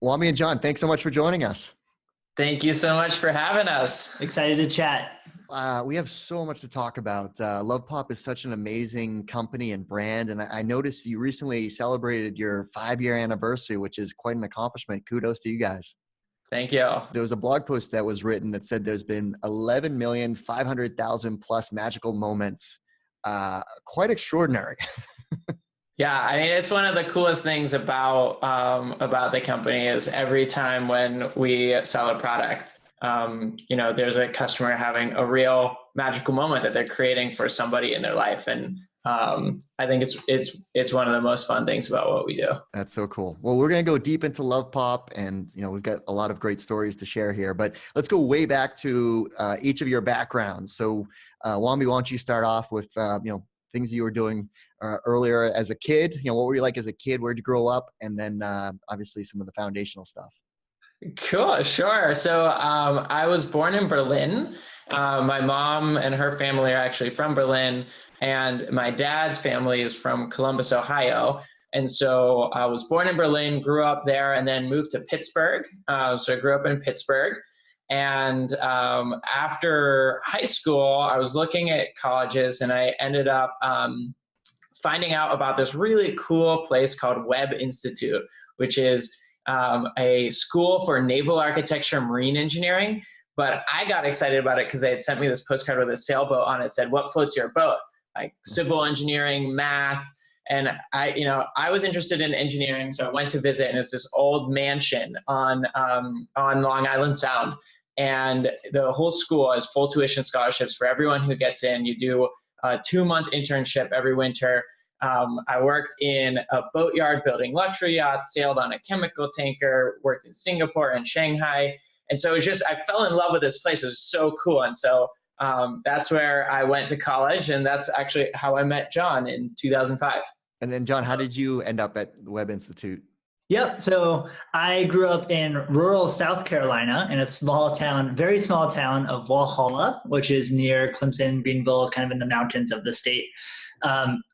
Wami and John, thanks so much for joining us. Thank you so much for having us. Excited to chat. We have so much to talk about. Love Pop is such an amazing company and brand. And I noticed you recently celebrated your 5-year anniversary, which is quite an accomplishment. Kudos to you guys. Thank you. There was a blog post that was written that said there's been 11,500,000 plus magical moments. Quite extraordinary. Yeah, I mean, it's one of the coolest things about the company is every time when we sell a product, there's a customer having a real magical moment that they're creating for somebody in their life, and I think it's one of the most fun things about what we do. That's so cool. Well, we're going to go deep into Love Pop, and we've got a lot of great stories to share here. But let's go way back to each of your backgrounds. So, Wambi, why don't you start off with things you were doing earlier as a kid? What were you like as a kid? Where'd you grow up? And then obviously some of the foundational stuff. Cool, sure. So I was born in Berlin. My mom and her family are actually from Berlin, and my dad's family is from Columbus, Ohio. And so I was born in Berlin, grew up there, and then moved to Pittsburgh. So I grew up in Pittsburgh. And after high school, I was looking at colleges, and I ended up finding out about this really cool place called Webb Institute, which is a school for naval architecture and marine engineering. But I got excited about it because they had sent me this postcard with a sailboat on it. It said, "What floats your boat?" Like civil engineering, math. And I was interested in engineering, so I went to visit, and it's this old mansion on Long Island Sound. And the whole school has full tuition scholarships for everyone who gets in. You do a 2-month internship every winter. I worked in a boatyard building luxury yachts, sailed on a chemical tanker, worked in Singapore and Shanghai. And so I fell in love with this place. It was so cool. And so that's where I went to college. And that's actually how I met John in 2005. And then, John, how did you end up at the Webb Institute? Yep. So I grew up in rural South Carolina in a small town, very small town of Walhalla, which is near Clemson, Greenville, kind of in the mountains of the state.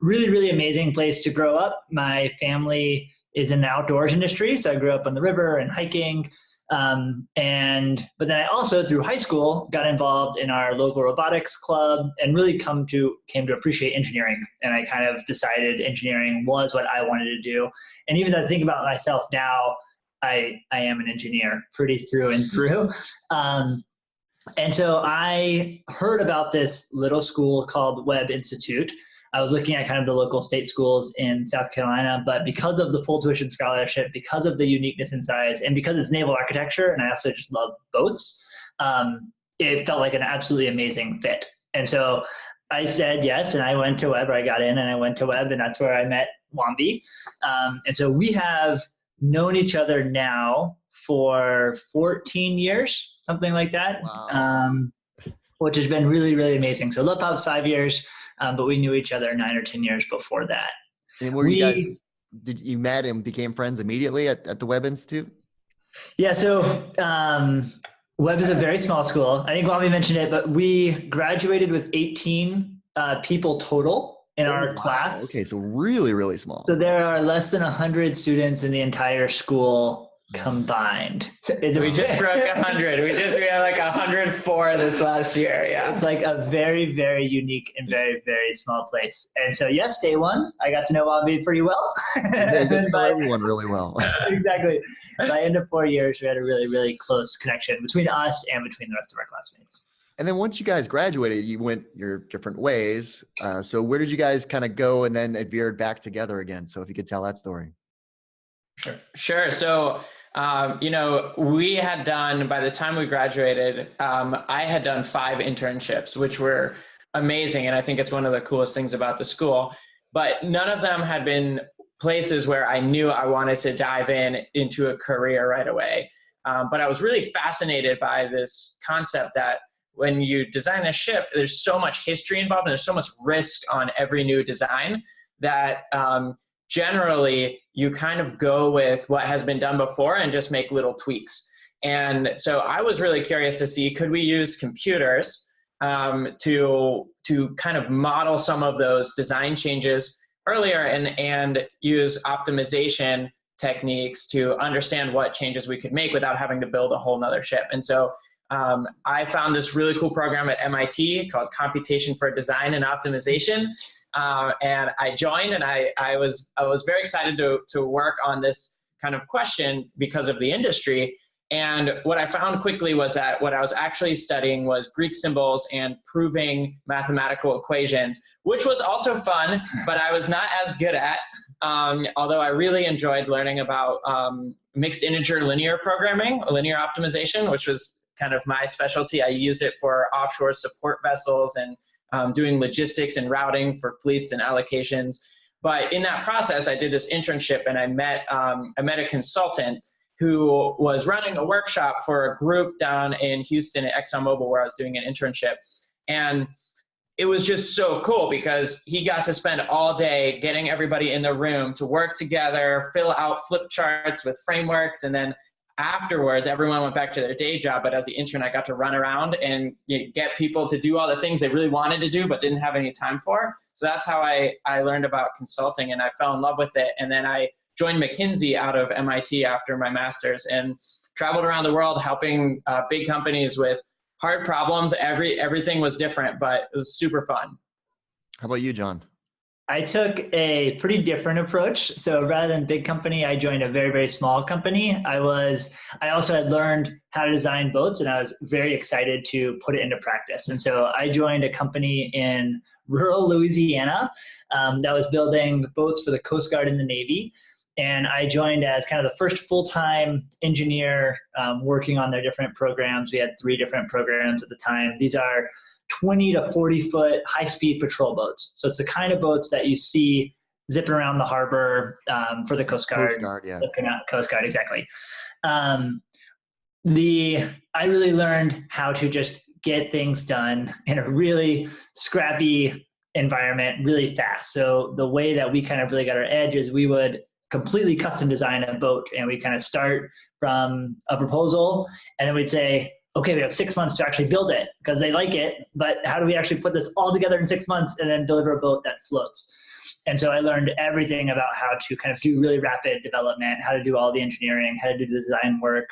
Really, really amazing place to grow up. My family is in the outdoors industry, so I grew up on the river and hiking. But then I also, through high school, got involved in our local robotics club and really came to appreciate engineering. And I kind of decided engineering was what I wanted to do. And even though I think about myself now, I am an engineer pretty through and through. And so I heard about this little school called Webb Institute. I was looking at kind of the local state schools in South Carolina, but because of the full tuition scholarship, because of the uniqueness in size, and because it's naval architecture, and I also just love boats, it felt like an absolutely amazing fit. And so I said yes, and I went to Webb, or I got in and I went to Webb, and that's where I met Wambi. And so we have known each other now for 14 years, something like that, Wow. Which has been really, really amazing. So Love Pop's 5 years. But we knew each other 9 or 10 years before that. And did you met and became friends immediately at the Webb Institute? Yeah, so Webb is a very small school. I think Wami mentioned it, but we graduated with 18 people total in our class. Okay, so really, really small. So there are less than 100 students in the entire school combined. We just broke 100. We had like 104 this last year. Yeah. It's like a very, very unique and very, very small place. And so yes, day one, I got to know Wambi pretty well. Yeah, get to know everyone really well. Exactly. By end of 4 years, we had a really, really close connection between us and between the rest of our classmates. And then once you guys graduated, you went your different ways. So where did you guys kind of go, and then it veered back together again? So if you could tell that story. Sure. So, we had done, by the time we graduated, I had done 5 internships, which were amazing. And I think it's one of the coolest things about the school, but none of them had been places where I knew I wanted to dive into a career right away. But I was really fascinated by this concept that when you design a ship, there's so much history involved and there's so much risk on every new design that, generally you kind of go with what has been done before and just make little tweaks. And so I was really curious to see, could we use computers to kind of model some of those design changes earlier and use optimization techniques to understand what changes we could make without having to build a whole nother ship. And so I found this really cool program at MIT called Computation for Design and Optimization. And I joined, and I was very excited to work on this kind of question because of the industry. And what I found quickly was that what I was actually studying was Greek symbols and proving mathematical equations, which was also fun, but I was not as good at, although I really enjoyed learning about mixed integer linear programming, linear optimization, which was kind of my specialty. I used it for offshore support vessels and doing logistics and routing for fleets and allocations. But in that process, I did this internship, and I met a consultant who was running a workshop for a group down in Houston at ExxonMobil, where I was doing an internship. And it was just so cool because he got to spend all day getting everybody in the room to work together, fill out flip charts with frameworks, and then afterwards, everyone went back to their day job. But as the intern, I got to run around and get people to do all the things they really wanted to do but didn't have any time for. So that's how I learned about consulting, and I fell in love with it. And then I joined McKinsey out of MIT after my master's and traveled around the world helping big companies with hard problems. Everything was different, but it was super fun. How about you, John? I took a pretty different approach. So rather than big company, I joined a very, very small company. I also had learned how to design boats, and I was very excited to put it into practice. And so I joined a company in rural Louisiana that was building boats for the Coast Guard and the Navy. And I joined as kind of the first full-time engineer working on their different programs. We had 3 different programs at the time. These are 20 to 40-foot high-speed patrol boats. So it's the kind of boats that you see zipping around the harbor for the Coast Guard. Coast Guard, yeah. Coast Guard, exactly. I really learned how to just get things done in a really scrappy environment really fast. So the way that we kind of really got our edge is we would completely custom design a boat, and we kind of start from a proposal, and then we'd say, okay, we have 6 months to actually build it because they like it, but how do we actually put this all together in 6 months and then deliver a boat that floats? And so I learned everything about how to kind of do really rapid development, how to do all the engineering, how to do the design work,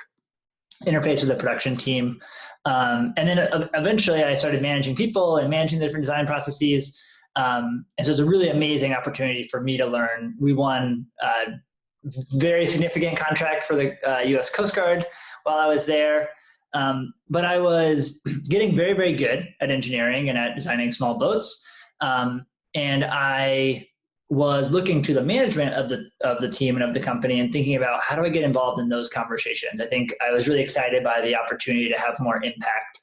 interface with the production team. And then eventually I started managing people and managing the different design processes. And so it's a really amazing opportunity for me to learn. We won a very significant contract for the U.S. Coast Guard while I was there. But I was getting very, very good at engineering and at designing small boats. And I was looking to the management of the team and of the company and thinking about how do I get involved in those conversations. I think I was really excited by the opportunity to have more impact.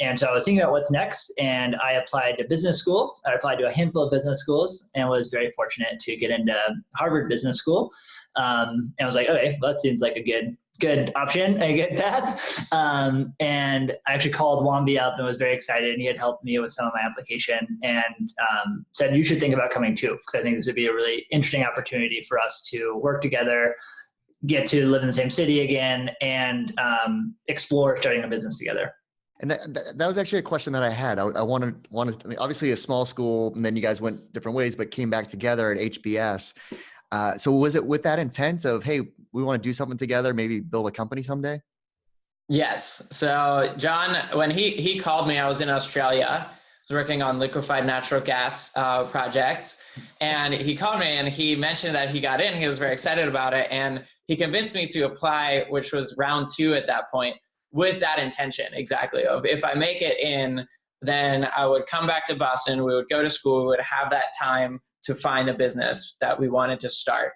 And so I was thinking about what's next, and I applied to business school. I applied to a handful of business schools and was very fortunate to get into Harvard Business School. And I was like, okay, well, that seems like a good option, a good path. And I actually called Wambi up and was very excited, and he had helped me with some of my application and said, you should think about coming too, because I think this would be a really interesting opportunity for us to work together, get to live in the same city again, and explore starting a business together. And that was actually a question that I had. I wanted I mean, obviously a small school, and then you guys went different ways, but came back together at HBS. So was it with that intent of, hey, we want to do something together, maybe build a company someday? Yes. So John, when he called me, I was in Australia. I was working on liquefied natural gas projects. And he called me and he mentioned that he got in. He was very excited about it. And he convinced me to apply, which was round 2 at that point, with that intention exactly of if I make it in, then I would come back to Boston. We would go to school. We would have that time to find a business that we wanted to start.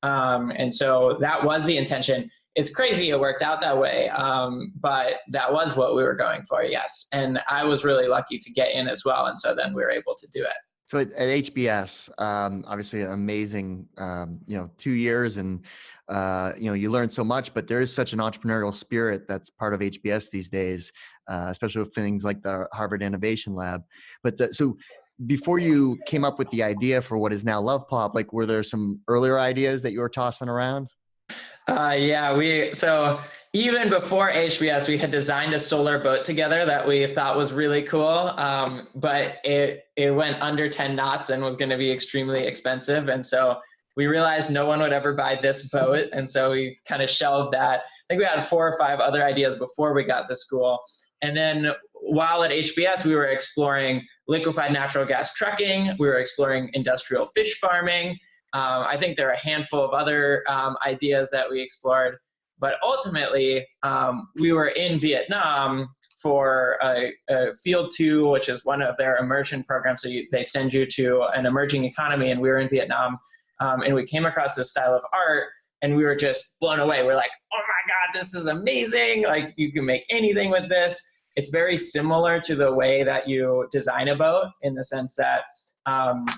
And so that was the intention. It's crazy it worked out that way, but that was what we were going for, yes. And I was really lucky to get in as well, and so then we were able to do it. So at HBS, obviously an amazing, 2 years, and you learn so much. But there is such an entrepreneurial spirit that's part of HBS these days, especially with things like the Harvard Innovation Lab. But so before you came up with the idea for what is now LovePop, like were there some earlier ideas that you were tossing around? So even before HBS, we had designed a solar boat together that we thought was really cool. But it went under 10 knots and was going to be extremely expensive. And so we realized no one would ever buy this boat. And so we kind of shelved that. I think we had 4 or 5 other ideas before we got to school. And then while at HBS, we were exploring liquefied natural gas trucking. We were exploring industrial fish farming. I think there are a handful of other ideas that we explored. But ultimately, we were in Vietnam for a Field 2, which is one of their immersion programs. So they send you to an emerging economy, and we were in Vietnam. And we came across this style of art, and we were just blown away. We're like, oh my God, this is amazing. Like, you can make anything with this. It's very similar to the way that you design a boat, in the sense that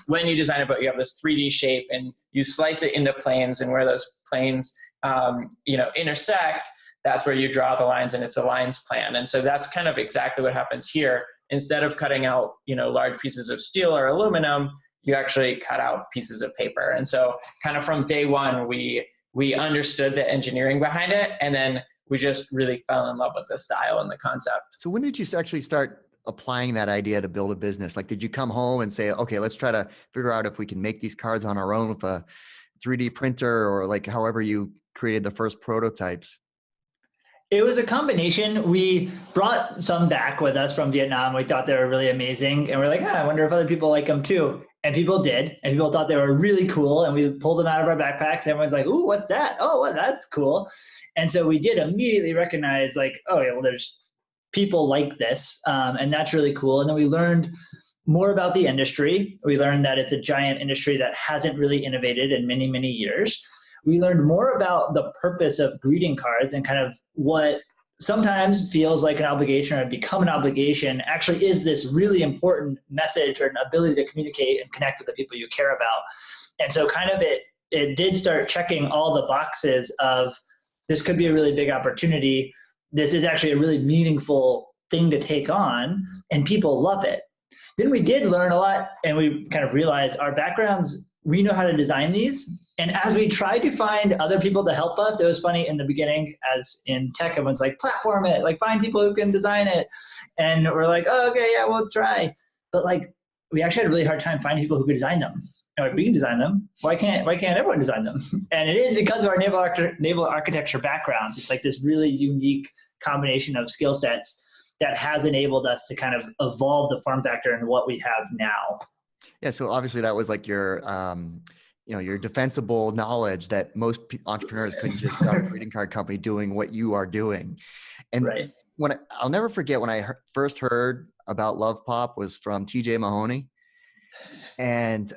when you design a boat, you have this 3D shape, and you slice it into planes, and where those planes intersect, that's where you draw the lines, and it's a lines plan. And so that's kind of exactly what happens here. Instead of cutting out, large pieces of steel or aluminum, you actually cut out pieces of paper. And so kind of from day one, we understood the engineering behind it, and then we just really fell in love with the style and the concept. So when did you actually start applying that idea to build a business? Like, did you come home and say, okay, let's try to figure out if we can make these cards on our own with a 3D printer, or like however you created the first prototypes? It was a combination. We brought some back with us from Vietnam. We thought they were really amazing. And we're like, I wonder if other people like them too. And people did. And people thought they were really cool. And we pulled them out of our backpacks. Everyone's like, ooh, what's that? Oh, well, that's cool. And so we did immediately recognize, like, oh, yeah, well, there's people like this. And that's really cool. And then we learned more about the industry. We learned that it's a giant industry that hasn't really innovated in many, many years. We learned more about the purpose of greeting cards, and kind of what sometimes feels like an obligation or become an obligation actually is this really important message or an ability to communicate and connect with the people you care about. And so kind of it did start checking all the boxes of, this could be a really big opportunity. This is actually a really meaningful thing to take on, and people love it. Then we did learn a lot, and we kind of realized our backgrounds, we know how to design these. And as we tried to find other people to help us, it was funny in the beginning, as in tech, everyone's like, platform it, like find people who can design it. And we're like, oh, okay, yeah, we'll try. But like, we actually had a really hard time finding people who could design them. And like, we can design them. Why can't everyone design them? And it is because of our naval architecture backgrounds. It's like this really unique combination of skill sets that has enabled us to kind of evolve the form factor and what we have now. Yeah. So obviously that was like your defensible knowledge that most entrepreneurs couldn't just start a greeting card company doing what you are doing. And right. I'll never forget when I first heard about Love Pop was from TJ Mahoney. And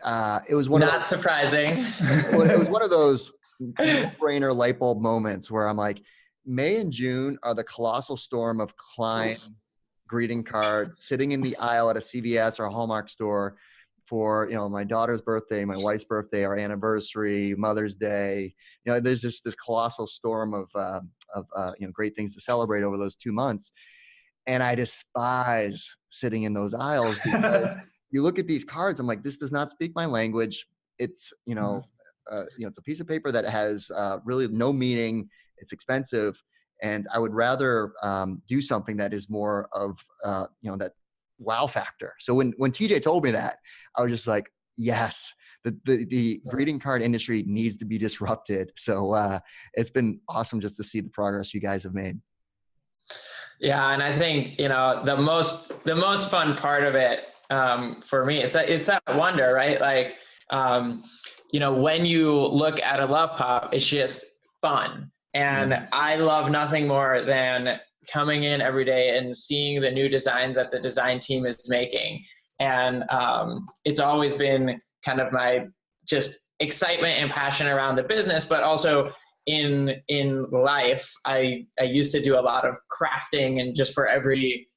it was not surprising. It was one of those no-brainer light bulb moments where I'm like, May and June are the colossal storm of client greeting cards sitting in the aisle at a CVS or a Hallmark store for, my daughter's birthday, my wife's birthday, our anniversary, Mother's Day. There's just this colossal storm of great things to celebrate over those 2 months. And I despise sitting in those aisles because you look at these cards, I'm like, this does not speak my language. It's, it's a piece of paper that has really no meaning. It's expensive. And I would rather do something that is more of, that wow factor. So when TJ told me that, I was just like, yes, the greeting card industry needs to be disrupted. So it's been awesome just to see the progress you guys have made. Yeah. And I think, the most fun part of it for me, it's that wonder, right? Like, when you look at a Love Pop, it's just fun. And I love nothing more than coming in every day and seeing the new designs that the design team is making. And it's always been kind of my just excitement and passion around the business, but also in life, I used to do a lot of crafting, and just for every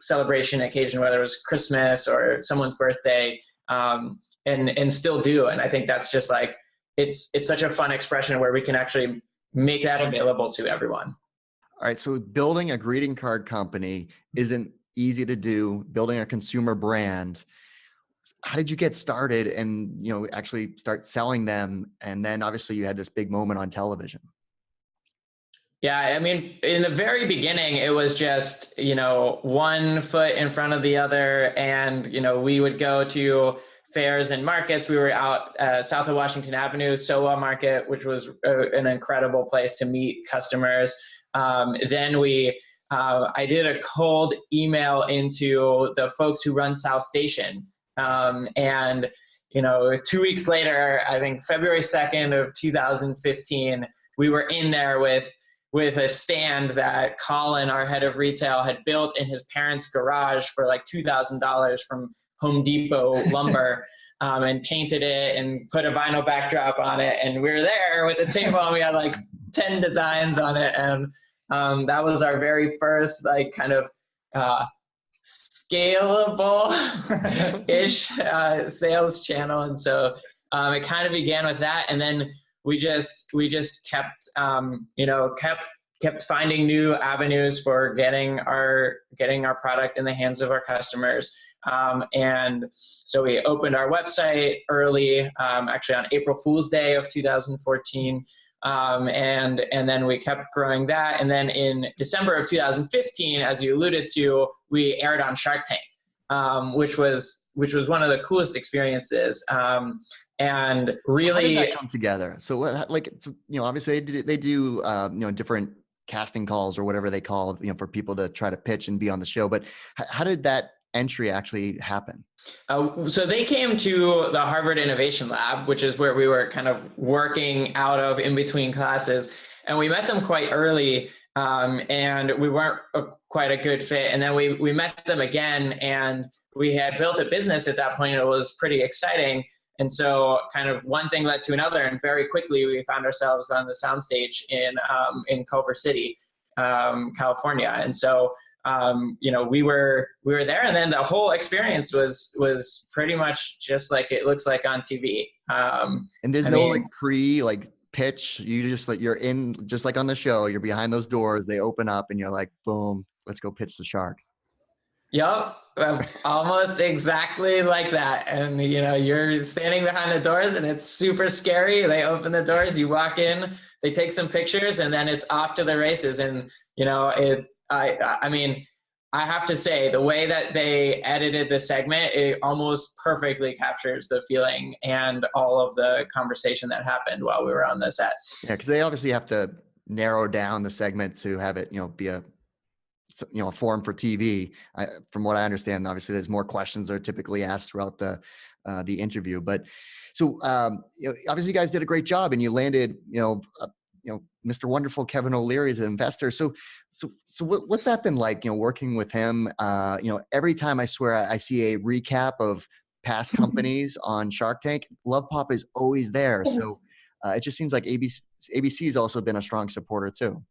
celebration occasion, whether it was Christmas or someone's birthday, and still do. And I think that's just like, it's such a fun expression where we can actually make that available to everyone. All right. So building a greeting card company isn't easy to do. Building a consumer brand. How did you get started and, actually start selling them? And then obviously you had this big moment on television. Yeah. I mean, in the very beginning, it was just, one foot in front of the other. And, we would go to fairs and markets. We were out south of Washington Avenue, SoWa Market, which was an incredible place to meet customers. Then I did a cold email into the folks who run South Station. And 2 weeks later, I think February 2nd of 2015, we were in there with a stand that Colin, our head of retail, had built in his parents' garage for like $2,000 from Home Depot lumber, and painted it and put a vinyl backdrop on it. And we were there with a table and we had like 10 designs on it. And that was our very first like kind of scalable-ish sales channel. And so it kind of began with that. And then we just kept finding new avenues for getting our product in the hands of our customers. And so we opened our website early, actually on April Fool's Day of 2014. And then we kept growing that. And then in December of 2015, as you alluded to, we aired on Shark Tank, which was one of the coolest experiences. And really, so how did that come together? So obviously they do different casting calls or whatever they call, for people to try to pitch and be on the show. But how did that entry actually happen? So they came to the Harvard Innovation Lab, which is where we were kind of working out of in between classes. And we met them quite early, and we weren't quite a good fit. And then we met them again, and we had built a business at that point. It was pretty exciting. And so kind of one thing led to another. And very quickly, we found ourselves on the soundstage in Culver City, California. And so we were there, and then the whole experience was pretty much just like it looks like on TV. And there's pitch. You just you're in, just like on the show, you're behind those doors, they open up and you're like, boom, let's go pitch the Sharks. Yep. Almost exactly like that. And, you're standing behind the doors and it's super scary. They open the doors, you walk in, they take some pictures, and then it's off to the races. And, I have to say, the way that they edited the segment, it almost perfectly captures the feeling and all of the conversation that happened while we were on the set. Yeah, because they obviously have to narrow down the segment to have it, be a forum for TV. From what I understand, obviously there's more questions that are typically asked throughout the interview. But so obviously you guys did a great job, and you landed Mr. Wonderful Kevin O'Leary as an investor. So what's that been like? Working with him. Every time I swear I see a recap of past companies on Shark Tank, Love Pop is always there. So it just seems like ABC has also been a strong supporter too.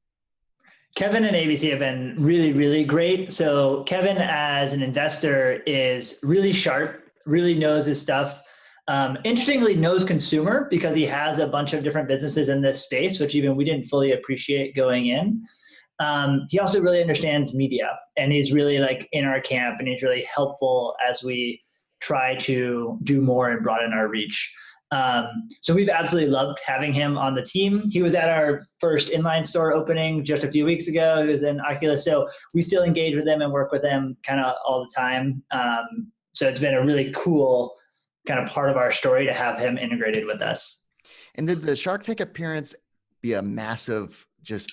Kevin and ABC have been really, really great. So Kevin as an investor is really sharp, really knows his stuff. Interestingly, knows consumer, because he has a bunch of different businesses in this space, which even we didn't fully appreciate going in. He also really understands media, and he's really in our camp, and he's really helpful as we try to do more and broaden our reach. So we've absolutely loved having him on the team. He was at our first inline store opening just a few weeks ago. He was in Oculus. So we still engage with them and work with them kind of all the time. So it's been a really cool kind of part of our story to have him integrated with us. And did the Shark Tank appearance be a massive, just,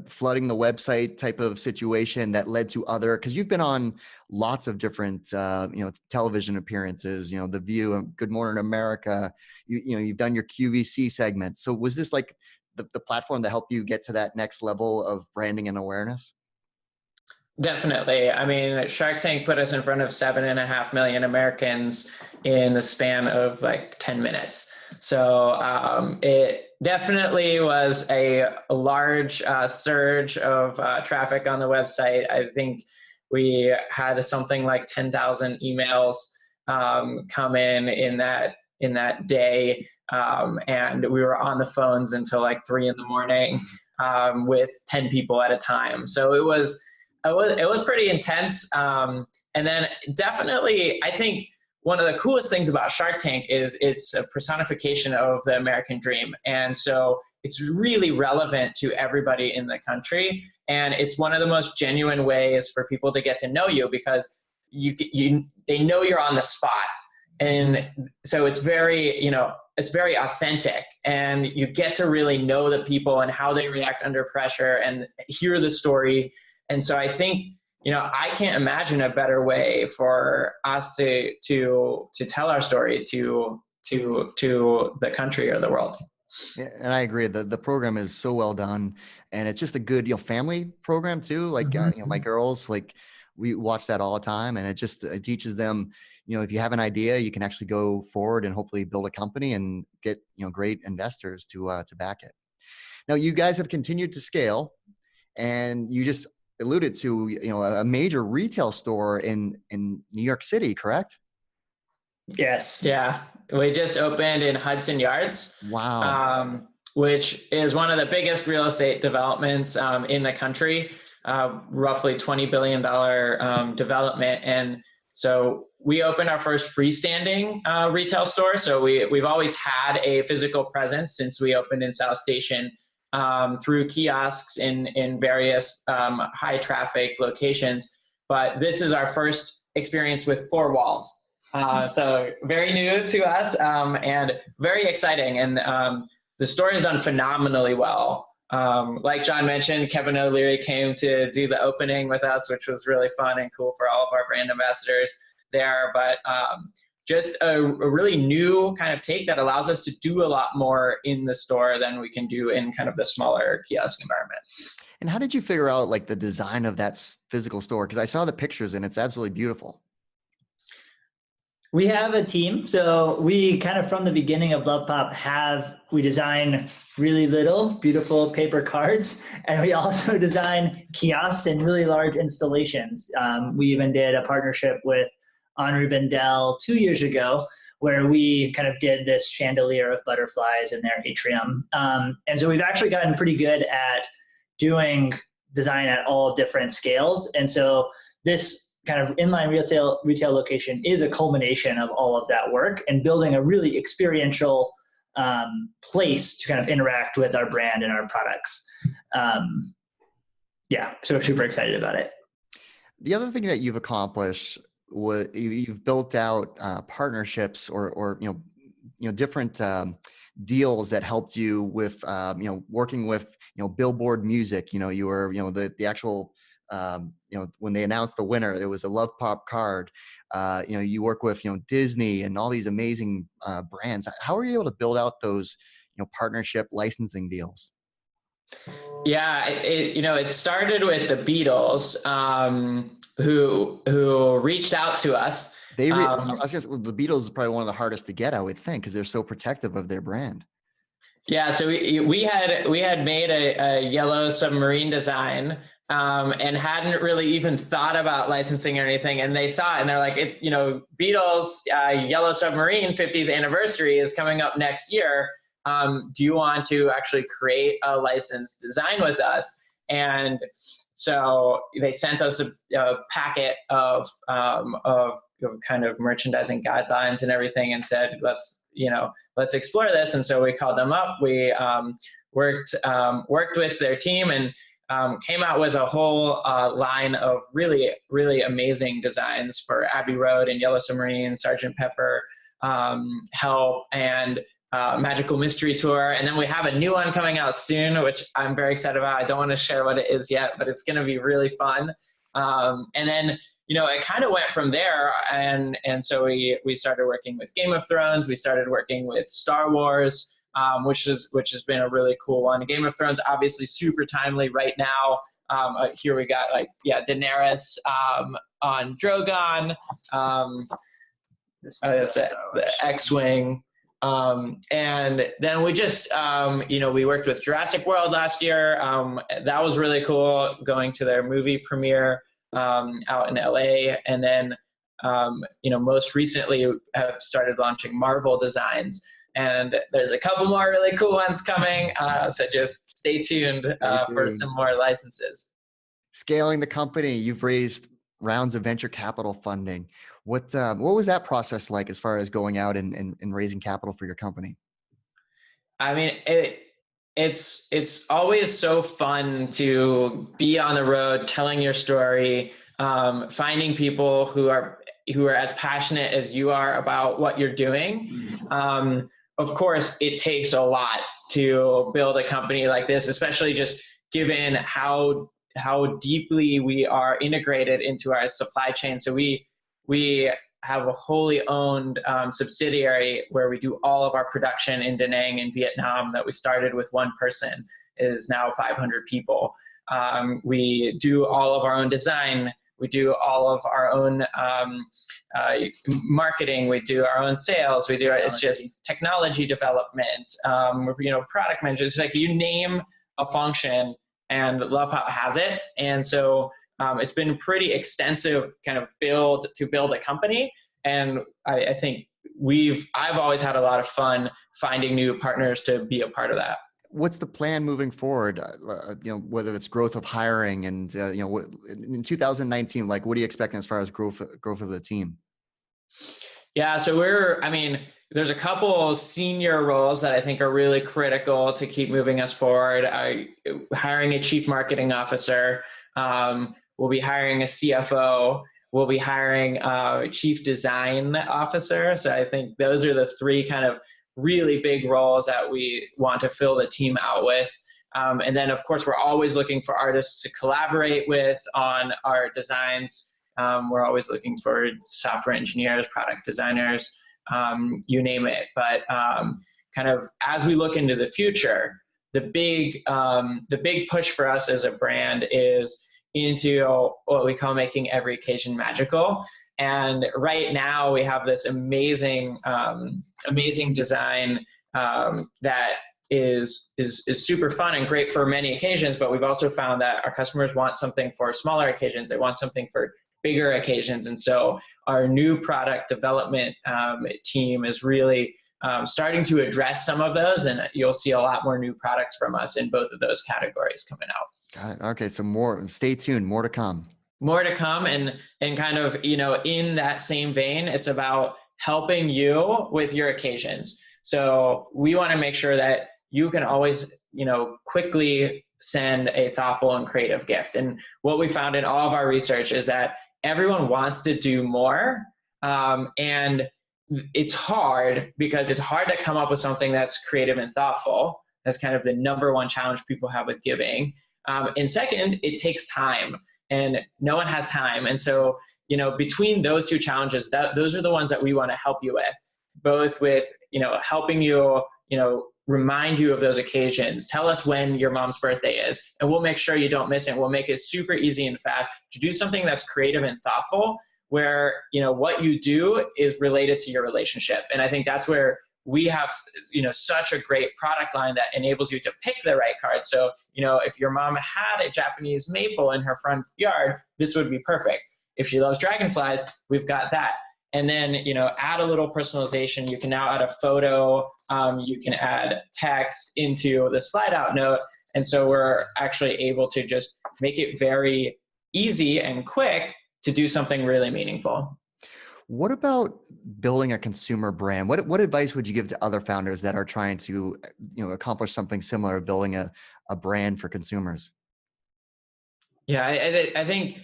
flooding the website type of situation that led to other, because you've been on lots of different, television appearances, The View and Good Morning America, you've done your QVC segments. So was this like the platform to help you get to that next level of branding and awareness? Definitely. I mean, Shark Tank put us in front of 7.5 million Americans in the span of 10 minutes. So it definitely was a large surge of traffic on the website. I think we had something like 10,000 emails come in that day. And we were on the phones until 3 a.m. With 10 people at a time. So it was pretty intense. And then definitely, I think one of the coolest things about Shark Tank is it's a personification of the American dream. And so it's really relevant to everybody in the country. And it's one of the most genuine ways for people to get to know you, because they know you're on the spot. and so it's very, it's very authentic, and you get to really know the people and how they react under pressure and hear the story. And so I think, I can't imagine a better way for us to tell our story to the country or the world. Yeah, and I agree. The program is so well done, and it's just a good family program too. Like my girls, like we watch that all the time, and it teaches them, if you have an idea, you can actually go forward and hopefully build a company and get great investors to back it. Now you guys have continued to scale, and you just alluded to a major retail store in New York City, correct? Yes. Yeah. We just opened in Hudson Yards. Wow. Which is one of the biggest real estate developments in the country, roughly $20 billion development. And so we opened our first freestanding retail store. So we've always had a physical presence since we opened in South Station, through kiosks in various high traffic locations. But this is our first experience with 4 walls. So very new to us, and very exciting. And the store has done phenomenally well. Like John mentioned, Kevin O'Leary came to do the opening with us, which was really fun and cool for all of our brand ambassadors there. But just a really new kind of take that allows us to do a lot more in the store than we can do in kind of the smaller kiosk environment. And how did you figure out like the design of that physical store? Because I saw the pictures and it's absolutely beautiful. We have a team. So we kind of from the beginning of Love Pop we design really little, beautiful paper cards. And we also design kiosks and really large installations. We even did a partnership with Henri Bendel 2 years ago, where we kind of did this chandelier of butterflies in their atrium. And so we've actually gotten pretty good at doing design at all different scales. And so this kind of inline retail location is a culmination of all of that work and building a really experiential place to kind of interact with our brand and our products. So we're super excited about it. The other thing that you've accomplished was you've built out partnerships or different deals that helped you with working with Billboard Music. You were the actual when they announced the winner, it was a Love Pop card. You work with Disney and all these amazing brands. How are you able to build out those partnership licensing deals? Yeah, it started with the Beatles, who reached out to us. I was gonna say, the Beatles is probably one of the hardest to get, I would think, because they're so protective of their brand. Yeah, so we had made a Yellow Submarine design, and hadn't really even thought about licensing or anything. And they saw it and they're like, Beatles Yellow Submarine 50th anniversary is coming up next year. Do you want to actually create a licensed design with us? And so they sent us a packet of kind of merchandising guidelines and everything, and said, let's explore this. And so we called them up. We worked with their team and came out with a whole line of really, really amazing designs for Abbey Road and Yellow Submarine, Sgt. Pepper, Help, and Magical Mystery Tour. And then we have a new one coming out soon, which I'm very excited about. I don't want to share what it is yet, but it's going to be really fun. And then, it kind of went from there. And so we started working with Game of Thrones. We started working with Star Wars, which has been a really cool one. Game of Thrones, obviously super timely right now. Here we got Daenerys on Drogon. That's it, the X-Wing. And then we just, we worked with Jurassic World last year. That was really cool, going to their movie premiere out in LA. And then, most recently have started launching Marvel designs. And there's a couple more really cool ones coming. So just stay tuned for some more licenses. Scaling the company, you've raised rounds of venture capital funding. What was that process like as far as going out and raising capital for your company? I mean, it's always so fun to be on the road, telling your story, finding people who are who are as passionate as you are about what you're doing. Of course, it takes a lot to build a company like this, especially just given how deeply we are integrated into our supply chain. So we have a wholly owned subsidiary where we do all of our production in Da Nang in Vietnam that we started with one person, is now 500 people. We do all of our own design. We do all of our own marketing. We do our own sales. It's just technology development, product management. It's like you name a function and Love Pop has it. And so it's been pretty extensive kind of build a company. And I think I've always had a lot of fun finding new partners to be a part of that. What's the plan moving forward? Whether it's growth of hiring and, in 2019, like, what are you expecting as far as growth of the team? Yeah. So there's a couple senior roles that I think are really critical to keep moving us forward. Hiring a chief marketing officer. We'll be hiring a CFO. We'll be hiring a chief design officer. So I think those are the three kind of really big roles that we want to fill the team out with. And then, of course, we're always looking for artists to collaborate with on our designs. We're always looking for software engineers, product designers, you name it. But kind of as we look into the future, the big push for us as a brand is into what we call making every occasion magical. And right now we have this amazing design that is super fun and great for many occasions. But we've also found that our customers want something for smaller occasions. They want something for bigger occasions. And so our new product development team is really starting to address some of those. And you'll see a lot more new products from us in both of those categories coming out. Got it. Okay. So stay tuned, more to come. More to come, and kind of, in that same vein, it's about helping you with your occasions. So we want to make sure that you can always, quickly send a thoughtful and creative gift. And what we found in all of our research is that everyone wants to do more. And it's hard because it's hard to come up with something that's creative and thoughtful. That's kind of the number one challenge people have with giving. And second, it takes time. And no one has time. And so, between those two challenges, those are the ones that we want to help you with, both with, helping you, remind you of those occasions. Tell us when your mom's birthday is, and we'll make sure you don't miss it. We'll make it super easy and fast to do something that's creative and thoughtful, where, what you do is related to your relationship. And I think that's where we have, such a great product line that enables you to pick the right card. So, if your mom had a Japanese maple in her front yard, this would be perfect. If she loves dragonflies, we've got that. And then, add a little personalization. You can now add a photo. You can add text into the slide out note. And so we're actually able to just make it very easy and quick to do something really meaningful. What about building a consumer brand? What advice would you give to other founders that are trying to, accomplish something similar, building a brand for consumers? Yeah, I think,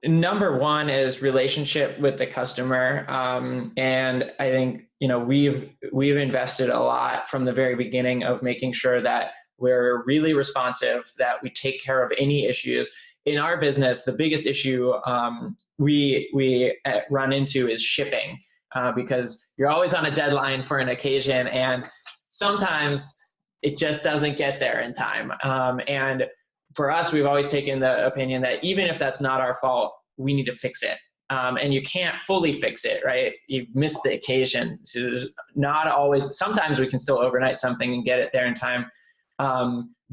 number one is relationship with the customer. And I think, we've invested a lot from the very beginning of making sure that we're really responsive, that we take care of any issues. In our business, the biggest issue we run into is shipping, because you're always on a deadline for an occasion, and sometimes it just doesn't get there in time. And for us, we've always taken the opinion that even if that's not our fault, we need to fix it. And you can't fully fix it, right? You missed the occasion. So there's not always, sometimes we can still overnight something and get it there in time.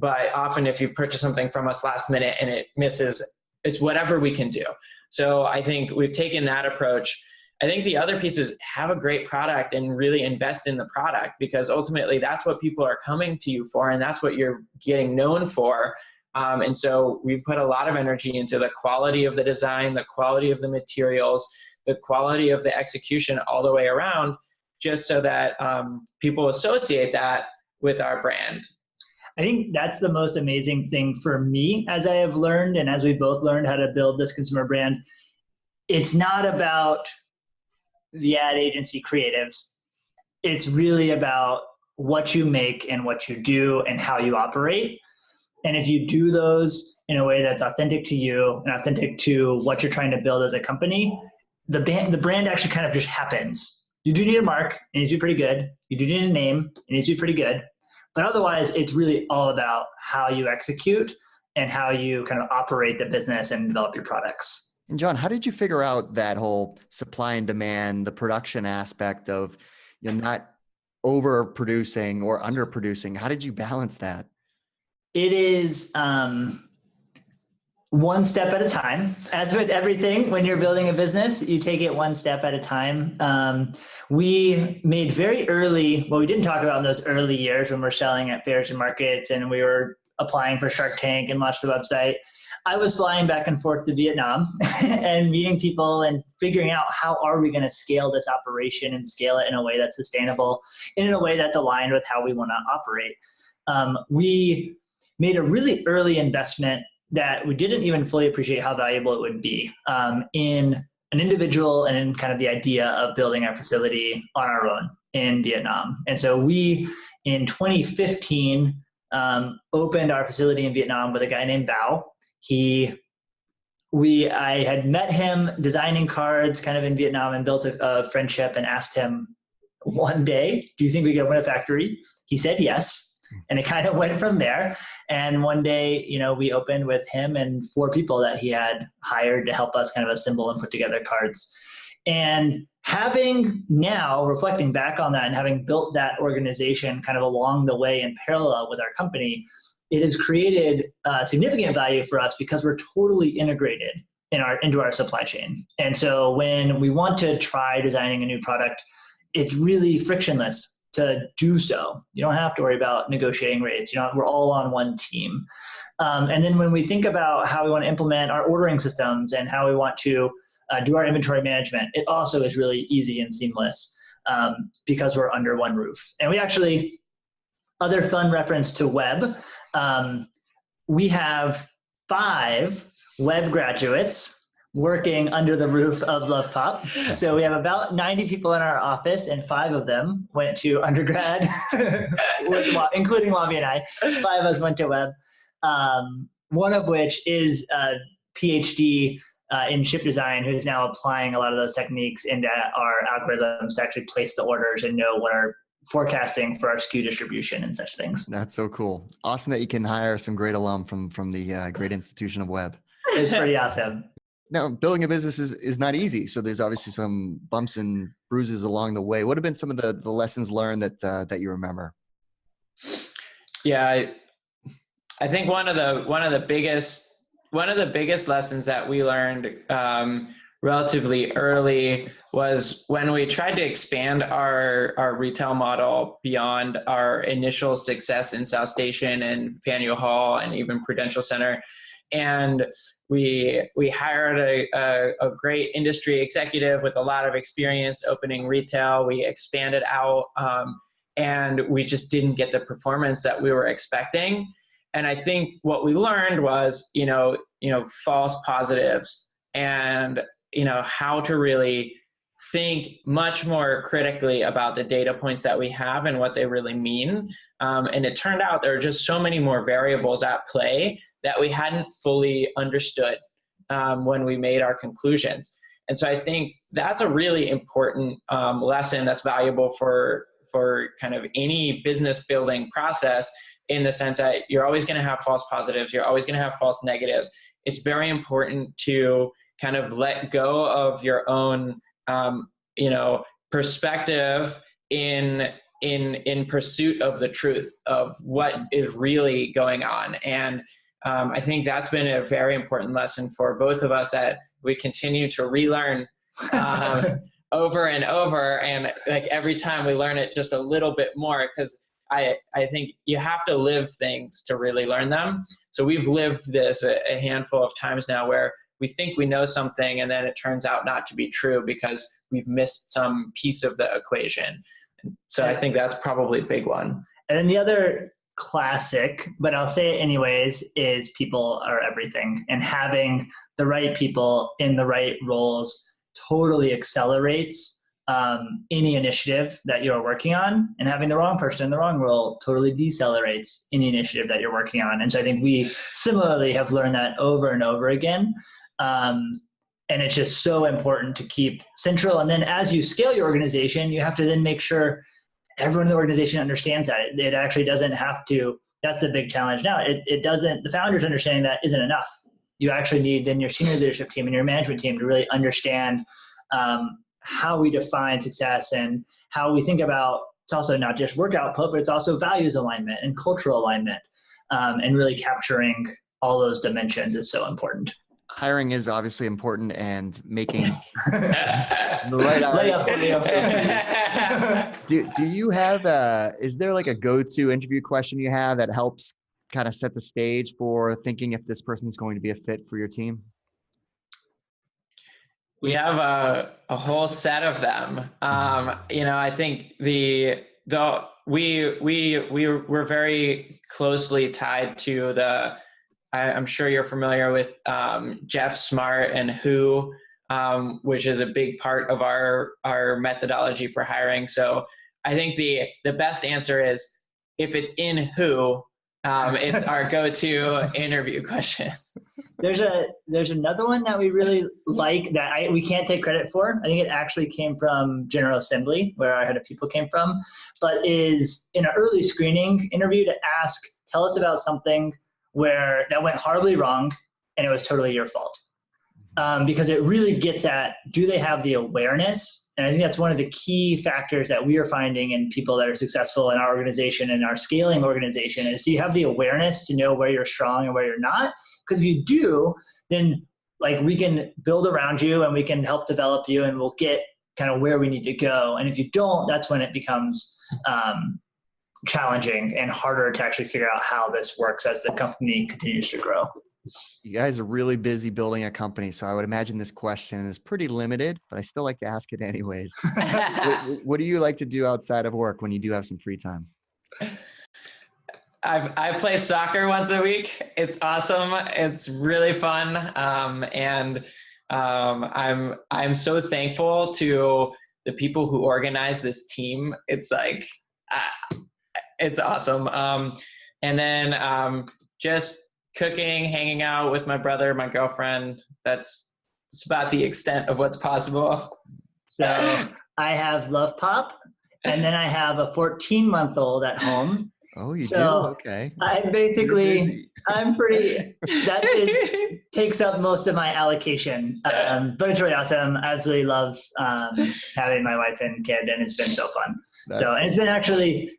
But often if you purchase something from us last minute and it misses, it's whatever we can do. So I think we've taken that approach. I think the other piece is have a great product and really invest in the product, because ultimately that's what people are coming to you for, and that's what you're getting known for. And so we've put a lot of energy into the quality of the design, the quality of the materials, the quality of the execution all the way around, just so that people associate that with our brand. I think that's the most amazing thing for me, as I have learned, and as we both learned how to build this consumer brand. it's not about the ad agency creatives. It's really about what you make and what you do and how you operate. And if you do those in a way that's authentic to you and authentic to what you're trying to build as a company, the brand actually kind of just happens. You do need a mark, it needs to be pretty good. You do need a name, it needs to be pretty good. But otherwise, it's really all about how you execute and how you kind of operate the business and develop your products. And John, how did you figure out that whole supply and demand, the production aspect of, not overproducing or underproducing? How did you balance that? It is one step at a time. As with everything, when you're building a business, you take it one step at a time. We made very early, what we didn't talk about in those early years when we're selling at fairs and markets and we were applying for Shark Tank and launched the website, I was flying back and forth to Vietnam and meeting people and figuring out how are we going to scale this operation and scale it in a way that's sustainable and in a way that's aligned with how we want to operate. We made a really early investment that we didn't even fully appreciate how valuable it would be in an individual and in kind of the idea of building our facility on our own in Vietnam. And so we, in 2015, opened our facility in Vietnam with a guy named Bao. I had met him designing cards kind of in Vietnam and built a friendship and asked him one day, do you think we could open a factory? He said yes. And it kind of went from there. And one day, we opened with him and 4 people that he had hired to help us kind of assemble and put together cards. And having now, reflecting back on that and having built that organization kind of along the way in parallel with our company, it has created significant value for us because we're totally integrated into our supply chain. And so when we want to try designing a new product, it's really frictionless to do so. You don't have to worry about negotiating rates. We're all on one team. And then when we think about how we want to implement our ordering systems and how we want to do our inventory management, it also is really easy and seamless because we're under one roof. And we actually, other fun reference to web, we have 5 web graduates working under the roof of Love Pop. So we have about 90 people in our office and 5 of them went to undergrad, including Wabi and I. 5 of us went to web, one of which is a PhD in chip design who's now applying a lot of those techniques into our algorithms to actually place the orders and know what our forecasting for our SKU distribution and such things. That's so cool. Awesome that you can hire some great alum from the great institution of web. It's pretty awesome. Now, building a business is not easy. So there's obviously some bumps and bruises along the way. What have been some of the lessons learned that you remember? Yeah, I think one of the biggest lessons that we learned relatively early was when we tried to expand our retail model beyond our initial success in South Station and Faneuil Hall and even Prudential Center. And we hired a great industry executive with a lot of experience opening retail. We expanded out, and we just didn't get the performance that we were expecting. And I think what we learned was, false positives and, how to really think much more critically about the data points that we have and what they really mean. And it turned out there are just so many more variables at play that we hadn't fully understood when we made our conclusions. And so I think that's a really important lesson that's valuable for kind of any business building process, in the sense that you're always going to have false positives. You're always going to have false negatives. It's very important to kind of let go of your own, perspective in pursuit of the truth of what is really going on. And I think that's been a very important lesson for both of us that we continue to relearn over and over. And like every time we learn it just a little bit more, because I think you have to live things to really learn them. So we've lived this a handful of times now where we think we know something and then it turns out not to be true because we've missed some piece of the equation. So I think that's probably a big one. And then the other classic, but I'll say it anyways, is people are everything. And having the right people in the right roles totally accelerates any initiative that you're working on, and having the wrong person in the wrong role totally decelerates any initiative that you're working on. And so I think we similarly have learned that over and over again. And it's just so important to keep central. And then as you scale your organization, you have to then make sure everyone in the organization understands that. It actually doesn't have to. That's the big challenge now. It doesn't, the founders understanding that isn't enough. You actually need then your senior leadership team and your management team to really understand how we define success and how we think about, it's also not just work output, but it's also values alignment and cultural alignment, and really capturing all those dimensions is so important. Hiring is obviously important, and making the right hires. Do you have is there like a go-to interview question you have that helps kind of set the stage for thinking if this person is going to be a fit for your team? We have a whole set of them. I think we're very closely tied to I'm sure you're familiar with Jeff Smart and Who, which is a big part of our methodology for hiring. So I think the best answer is, if it's in Who, it's our go-to interview questions. There's another one that we really like that we can't take credit for. I think it actually came from General Assembly, where our head of people came from, but is in an early screening interview to ask, tell us about something where that went horribly wrong and it was totally your fault. Because it really gets at, do they have the awareness? And I think that's one of the key factors that we are finding in people that are successful in our organization and our scaling organization is, do you have the awareness to know where you're strong and where you're not? Because if you do, then like we can build around you and we can help develop you and we'll get kind of where we need to go. And if you don't, that's when it becomes challenging and harder to actually figure out how this works as the company continues to grow. You guys are really busy building a company, so I would imagine this question is pretty limited, but I still like to ask it anyways. What do you like to do outside of work when you do have some free time? I play soccer once a week. It's awesome. It's really fun. And I'm so thankful to the people who organize this team. It's like, it's awesome. And then just cooking, hanging out with my brother, my girlfriend. It's about the extent of what's possible. So I have Love Pop, and then I have a 14-month-old at home. Oh, you do? Okay. I'm takes up most of my allocation. But it's really awesome. I absolutely love having my wife and kid, and it's been so fun. And it's been actually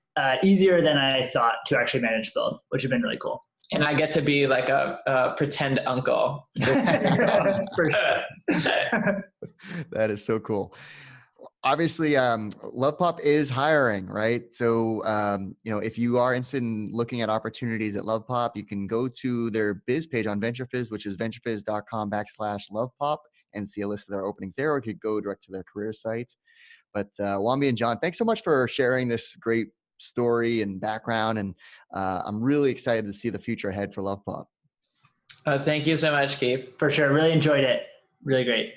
easier than I thought to actually manage both, which has been really cool. And I get to be like a pretend uncle. That is so cool. Obviously, Love Pop is hiring, right? So, if you are interested in looking at opportunities at Love Pop, you can go to their biz page on VentureFizz, which is venturefizz.com/lovepop, and see a list of their openings there, or you could go direct to their career site. But Wambi and John, thanks so much for sharing this great story and background, and I'm really excited to see the future ahead for Love Pop. Thank you so much, Keith. For sure. Really enjoyed it. Really great.